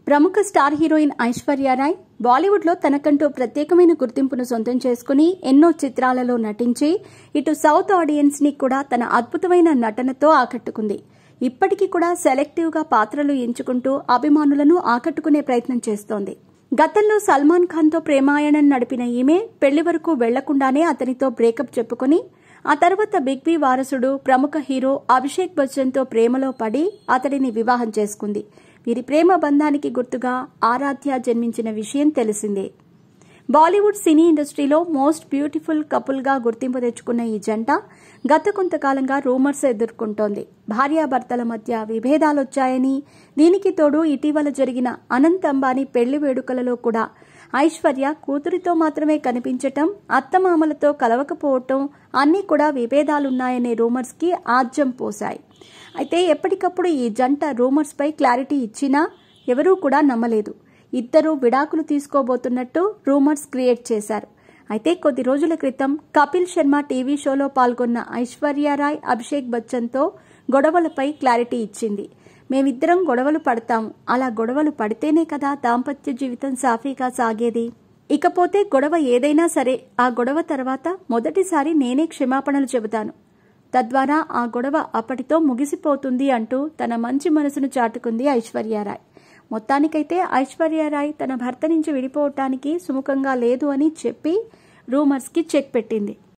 ప్రముఖ star heroine Aishwarya Roy బాలీవుడ్లో తనకంటూ ప్రత్యేకమైన గుర్తింపును సొంతం చేసుకుని ఎన్నో చిత్రాలలో నటించి ఇటు సౌత్ ఆడియన్స్ ని కూడా తన అద్భుతమైన నటనతో ఆకట్టుకుంది. ఇప్పటికీ కూడా సెలెక్టివ్గా పాత్రలు ఎంచుకుంటూ అభిమానులను ఆకట్టుకునే ప్రయత్నం చేస్తోంది. గతంలో సల్మాన్ ఖాన్తో ప్రేమాయణం నడిపిన ఈమె పెళ్లి వరకు వెళ్లకుండానే అతనితో బ్రేకప్ చెప్పుకుని ఆ తర్వాత బిగ్ బి వారసుడు ప్రముఖ హీరో అభిషేక్ బచ్చన్తో ప్రేమలో పడి అతడిని వివాహం చేసుకుంది. వీరి ప్రేమ బంధానికి గుర్తుగా ఆరాధ్య జన్మించిన విషయం తెలిసిందే. బాలీవుడ్ సినీ ఇండస్ట్రీలో మోస్ట్ బ్యూటిఫుల్ కపుల్గా గుర్తింపు తెచ్చుకున్న ఈ జంట గత కొంతకాలంగా రూమర్స్ ఎదుర్కొంటోంది. భార్యాభర్తల మధ్య విభేదాలొచ్చాయని, దీనికి తోడు ఇటీవల జరిగిన అనంత్ అంబానీ పెళ్లి వేడుకలలో కూడా ఐశ్వర్య కూతురితో మాత్రమే కనిపించటం, అత్తమామలతో కలవకపోవటం అన్నీ కూడా విభేదాలున్నాయనే రూమర్స్ కి ఆజ్యం పోశాయి. అయితే ఎప్పటికప్పుడు ఈ జంట రూమర్స్ పై క్లారిటీ ఇచ్చినా ఎవరూ కూడా నమ్మలేదు. ఇద్దరూ విడాకులు తీసుకోబోతున్నట్టు రూమర్స్ క్రియేట్ చేశారు. అయితే కొద్ది రోజుల క్రితం కపిల్ శర్మ టీవీ షోలో పాల్గొన్న ఐశ్వర్య రాయ్ అభిషేక్ బచ్చన్తో గొడవలపై క్లారిటీ ఇచ్చింది. మేమిద్దరం గొడవలు పడతాము, అలా గొడవలు పడితేనే కదా దాంపత్య జీవితం సాఫీగా సాగేది. ఇకపోతే గొడవ ఏదైనా సరే ఆ గొడవ తర్వాత మొదటిసారి నేనే క్షమాపణలు చెబుతాను, తద్వారా ఆ గొడవ అప్పటితో ముగిసిపోతుంది అంటూ తన మంచి మనసును చాటుకుంది ఐశ్వర్య రాయ్. మొత్తానికైతే ఐశ్వర్య రాయ్ తన భర్త నుంచి విడిపోవటానికి సుముఖంగా లేదు అని చెప్పి రూమర్స్కి చెక్ పెట్టింది.